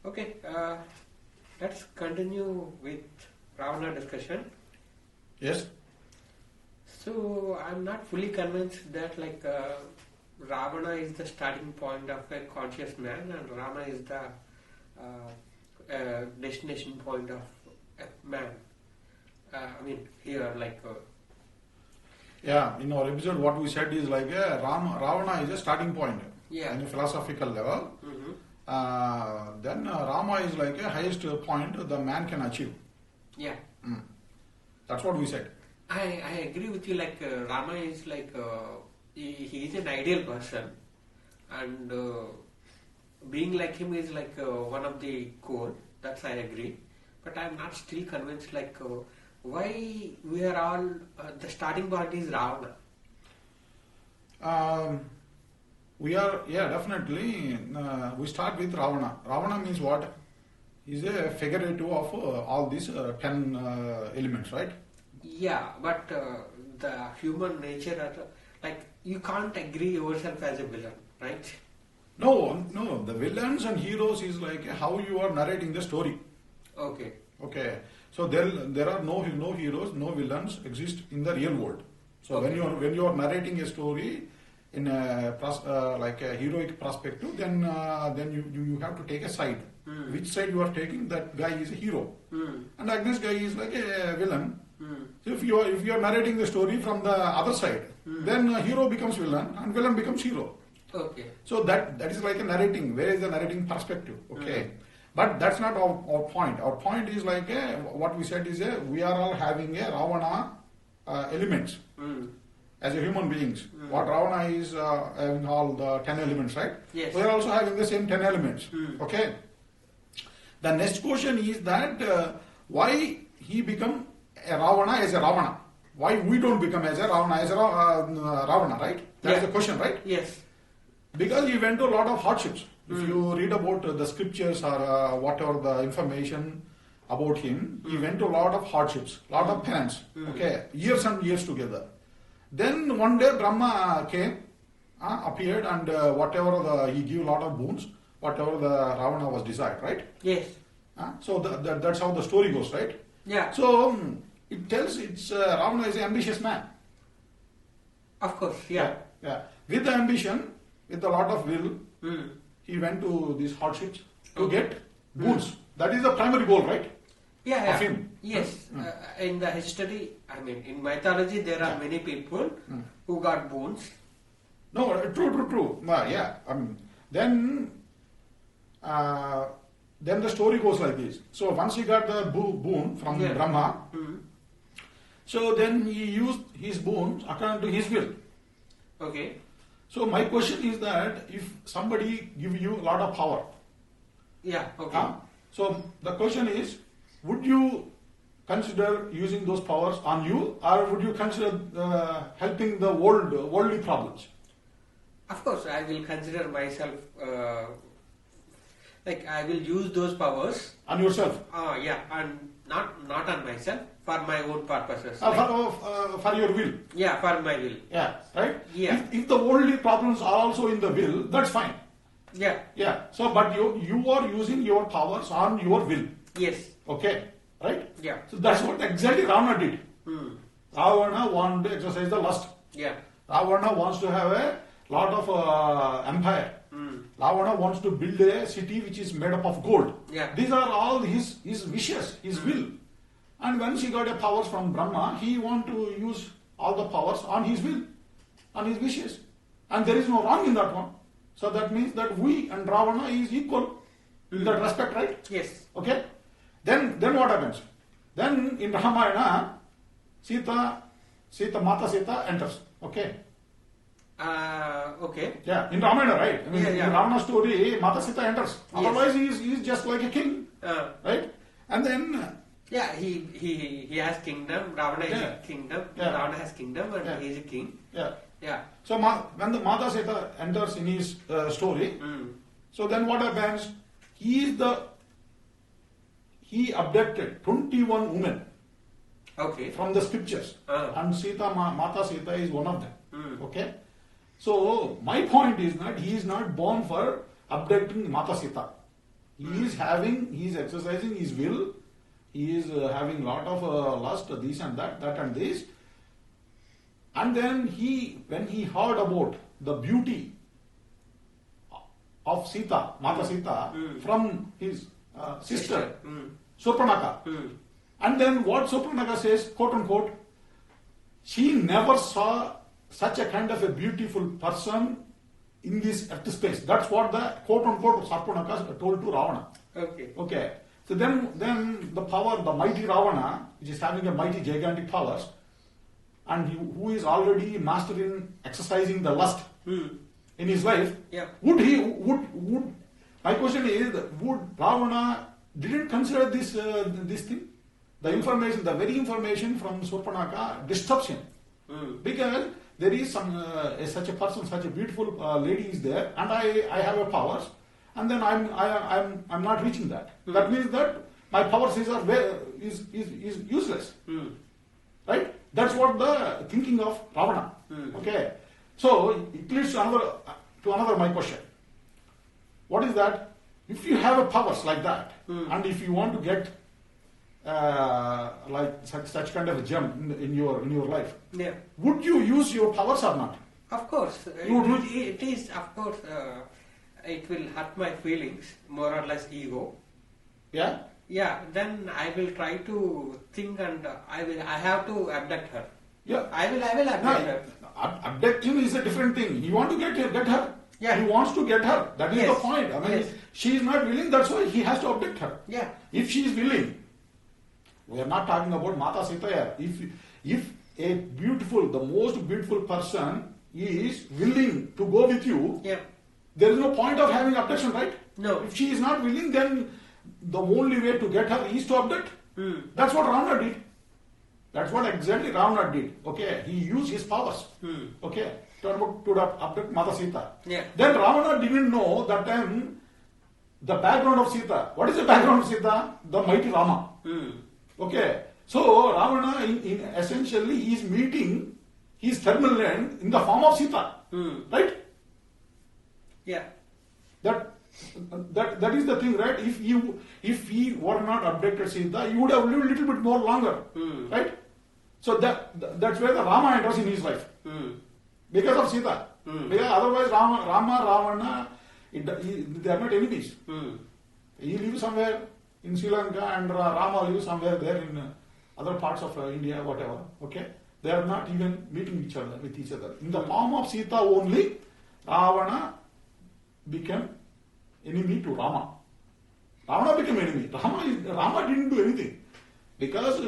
Okay, let's continue with Ravana discussion. Yes. So I'm not fully convinced that Ravana is the starting point of a conscious man and Rama is the destination point of a man. Yeah, in our episode, what we said is Ravana is a starting point Yeah. in a philosophical level. Then Rama is like a highest point the man can achieve. Yeah. That's what we said. I agree with you. Rama is he is an ideal person, and being like him is one of the core. That's I agree, but I'm not still convinced why we are all the starting point is Ravana. We are, yeah, definitely. We start with Ravana. Ravana means what? Is a figurative of all these 10 elements, right? Yeah, but the human nature, you can't agree yourself as a villain, right? No. The villains and heroes is like how you are narrating the story. Okay. Okay. So there are no heroes, no villains exist in the real world. So Okay. when you are narrating a story in like a heroic perspective, then you have to take a side. Which side you are taking? That guy is a hero, and this guy is like a villain. So if you are narrating the story from the other side, then hero becomes villain and villain becomes hero. Okay. So that is like a narrating. Where is the narrating perspective? Okay. But that's not our point. Our point is what we said is we are all having a Ravana elements as a human beings. What Ravana is having all the 10 elements, right? Yes. We are also having the same 10 elements. Okay. The next question is that why he become a Ravana as a Ravana? Why we don't become as a Ravana as a Ravana, right? That's the question, right? Yes. Because he went to a lot of hardships. If you read about the scriptures or whatever the information about him, he went to a lot of hardships, lot of penance, okay, years and years together. Then one day Brahma came, appeared, and he gave a lot of boons, whatever the Ravana was desired, right? Yes. So that's how the story goes, right? Yeah. So it tells Ravana is an ambitious man. Of course. Yeah. Yeah. With the ambition, with a lot of will, he went to these hardships to get boons. That is the primary goal, right? Yeah. Of him. Yes. In the history, in mythology, there are many people who got boons. No, true. Yeah. Then the story goes like this. So once he got the boon from Brahma, so then he used his boons according to his will. Okay. So my question is that if somebody give you a lot of power, yeah, okay. So the question is, would you consider using those powers on you, or would you consider helping the worldly problems? Of course, I will consider myself. I will use those powers On yourself? Yeah, and not on myself, for my own purposes. For your will? Yeah, for my will. Yeah, right? Yeah. If the worldly problems are also in the will, that's fine. Yeah. Yeah. So, but you are using your powers on your will. Yes. Okay, right? Yeah. So that's what exactly Ravana did. Ravana wanted to exercise the lust. Yeah. Ravana wants to have a lot of empire. Ravana wants to build a city which is made up of gold. Yeah. These are all his wishes, his will. And once he got a powers from Brahma, he want to use all the powers on his will, on his wishes. And there is no wrong in that one. So that means that we and Ravana is equal in that respect, right? Yes. Okay? Then what happens? Then in Ramayana, Mata Sita enters. Okay? Okay. Yeah, in Ramayana, right? In Ravana story, Mata Sita enters. Yes. Otherwise, he is just like a king, right? And then yeah, he has kingdom. Ravana is a kingdom. Yeah. Ravana has kingdom, and he is a king. Yeah. Yeah. So when the Mata Sita enters in his story, so then what happens? He abducted 21 women. Okay. From the scriptures, and Mata Sita is one of them. Okay. So my point is that he is not born for abducting Mata Sita. He is exercising his will, he is having lot of lust, this and that and this. And then when he heard about the beauty of Sita, Mata Sita, from his sister, Surpanaka. And then what Surpanaka says, quote unquote, she never saw such a kind of a beautiful person in this earth space. That's what the quote unquote Surpanaka told to Ravana. Okay. So then the power, the mighty Ravana, which is having a mighty gigantic powers, and who is already master in exercising the lust in his life, would my question is, would Ravana didn't consider this thing? The information, the very information from Surpanaka disturbs him. Because there is such a person, such a beautiful lady is there, and I have a powers, and then I'm not reaching that. That means that my powers is useless. Right? That's what the thinking of Ravana. Okay. So it leads to another my question. What is that? If you have a powers like that, and if you want to get like such kind of a gem in your life, would you use your powers or not? Of course, it is. Of course, it will hurt my feelings, more or less ego. Yeah. Yeah. Then I will try to think, and I have to abduct her. Yeah. I will abduct her. Abducting is a different thing. You want to get her. Yeah. He wants to get her. That is the point. I mean, she is not willing. That's why he has to abduct her. Yeah. If she is willing, we are not talking about Mata Sita here. If a beautiful, the most beautiful person is willing to go with you, there is no point of having abduction, right? No. If she is not willing, then the only way to get her is to abduct. That's what Ravana did. That's what exactly Ravana did. Okay, he used his powers. Okay, to abduct Mata Sita. Then Ravana didn't know that time the background of Sita. What is the background of Sita? The mighty Rama. Okay, so Ravana in essentially he is meeting his terminal end in the form of Sita. Right? Yeah. That is the thing, right? If he were not abducted Sita, he would have lived a little bit more longer. Right? So that's where the Rama enters in his life. Because of Sita. Because otherwise Rama, Ravana, they are not enemies. He lives somewhere in Sri Lanka and Rama lives somewhere there in other parts of India, whatever. Okay? They are not even meeting with each other. In the form of Sita only, Ravana became enemy to Rama. Ravana became enemy. Rama didn't do anything. Because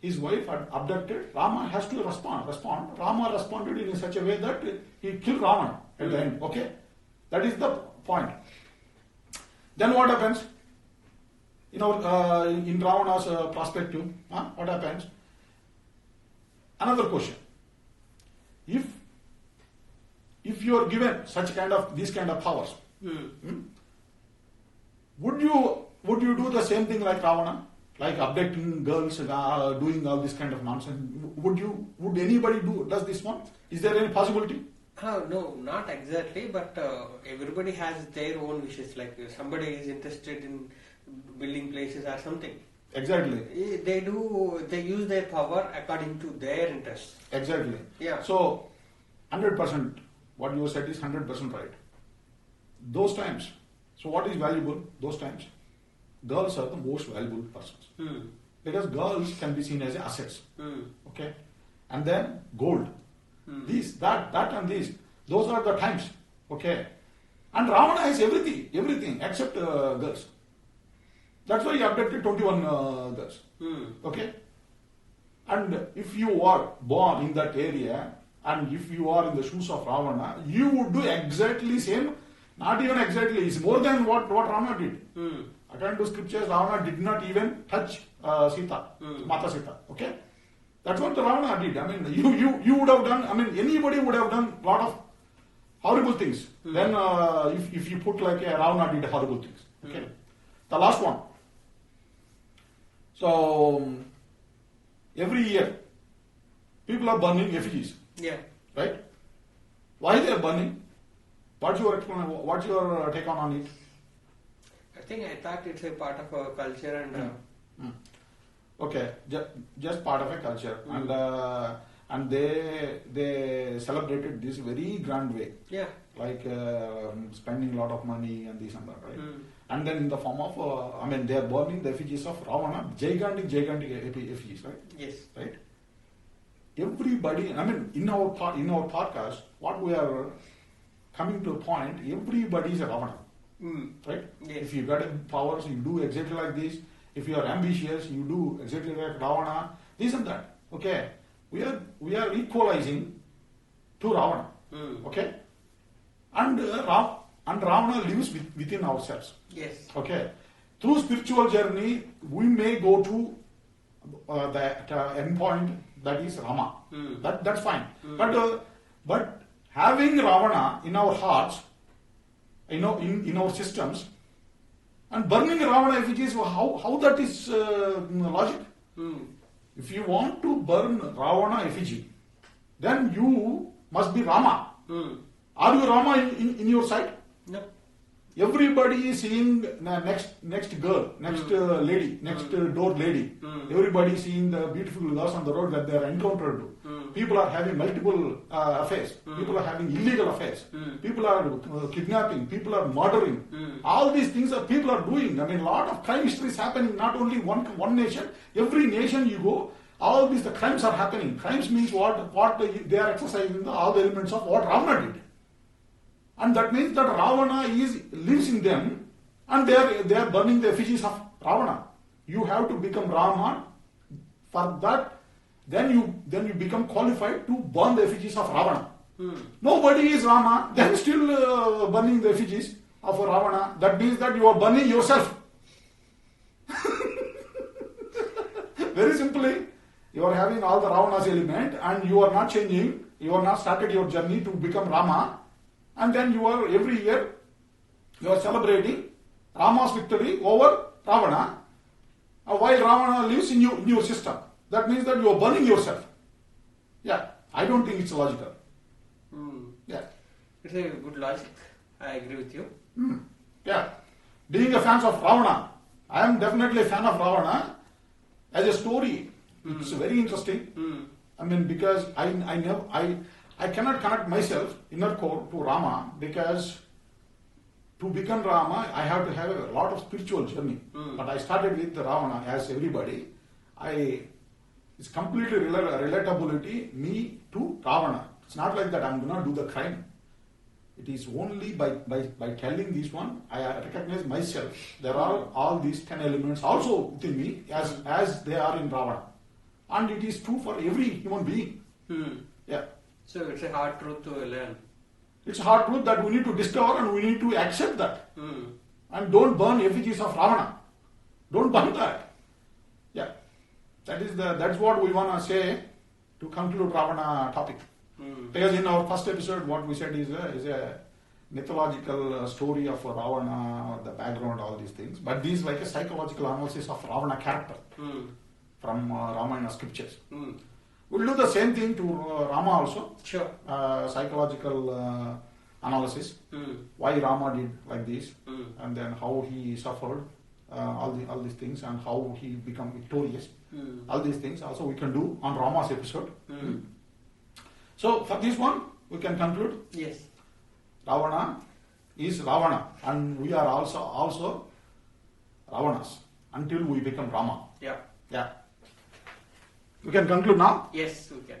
his wife had abducted, Rama has to respond. Rama responded in such a way that he killed Ravana at the end. Okay? That is the point. Then what happens? In Ravana's perspective, what happens? Another question. If you are given these kind of powers, would you do the same thing like Ravana, like abducting girls, doing all this kind of nonsense? Would anybody does this one? Is there any possibility? No, not exactly, but everybody has their own wishes. Like somebody is interested in building places or something. Exactly. They use their power according to their interests. Exactly. Yeah. So, 100%, what you said is 100% right. Those times, so what is valuable? Those times, girls are the most valuable persons. Because girls can be seen as assets. Okay? And then gold. This, that and this. Those are the times. Okay? And Ravana has everything except girls. That's why he abducted 21 girls. Okay? And if you are born in that area, and if you are in the shoes of Ravana, you would do exactly same, not even exactly, it's more than what Ravana did. According to scriptures, Ravana did not even touch Sita, Mata Sita. Okay? That's what the Ravana did. I mean, you would have done, anybody would have done a lot of horrible things. Then if you put like a Ravana did horrible things. Okay? The last one. So, every year, people are burning effigies. Yeah. Right? Why they are burning? What's your take on it? nothing. I thought it's a part of our culture and. Okay, just part of a culture, and they celebrated this very grand way. Yeah. Like spending a lot of money and this and that, right? And then in the form of, they are burning the effigies of Ravana, gigantic effigies, right? Yes. Right. Everybody, in our podcast, what we are coming to a point, everybody is a Ravana, right? Yes. If you got powers, you do exactly like this. If you are ambitious, you do exactly like Ravana, this and that. Okay, we are equalizing to Ravana. Okay, and Ravana lives within ourselves. Yes. Okay, through spiritual journey, we may go to the end point, that is Rama. That's fine. But having Ravana in our hearts, in our systems, and burning Ravana effigies, how that is logic? If you want to burn Ravana effigy, then you must be Rama. Are you Rama in your sight? No. Everybody is seeing the next girl, next lady, next door lady. Everybody is seeing the beautiful girls on the road that they are encountered. People are having multiple affairs. People are having illegal affairs. People are kidnapping. People are murdering. All these things people are doing. A lot of crime history is happening. Not only one nation. Every nation you go, all these the crimes are happening. Crimes means what they are exercising all the elements of what Ravana did. And that means that Ravana lives in them, and they are burning the effigies of Ravana. You have to become Rama. For that, then you become qualified to burn the effigies of Ravana. Nobody is Rama, then still burning the effigies of Ravana. That means that you are burning yourself. Very simply, you are having all the Ravana's element, and you are not changing. You are not started your journey to become Rama. And then every year, you are celebrating Rama's victory over Ravana, while Ravana lives in your system. That means that you are burning yourself. Yeah, I don't think it's logical. Yeah. It's a good logic. I agree with you. Yeah. Being a fan of Ravana, I am definitely a fan of Ravana as a story. It's very interesting. Because I cannot connect myself, inner core, to Rama, because to become Rama, I have to have a lot of spiritual journey. But I started with Ravana, as everybody. It's completely relatability, me to Ravana. It's not like that I'm going to do the crime. It is only by telling this one, I recognize myself. There are all these 10 elements also within me, as they are in Ravana. And it is true for every human being. Yeah. So it's a hard truth to learn. It's a hard truth that we need to discover, and we need to accept that. And don't burn effigies of Ravana. Don't burn that. Yeah. That's what we want to say to conclude Ravana topic. Because in our first episode, what we said is a mythological story of Ravana, the background, all these things. But this is like a psychological analysis of Ravana character from Ramayana scriptures. We'll do the same thing to Rama also. Sure. Psychological analysis. Why Rama did like this, and then how he suffered, all these things, and how he became victorious. All these things also we can do on Rama's episode. So for this one, we can conclude. Yes. Ravana is Ravana, and we are also Ravanas until we become Rama. Yeah. Yeah. We can conclude now? Yes, we can.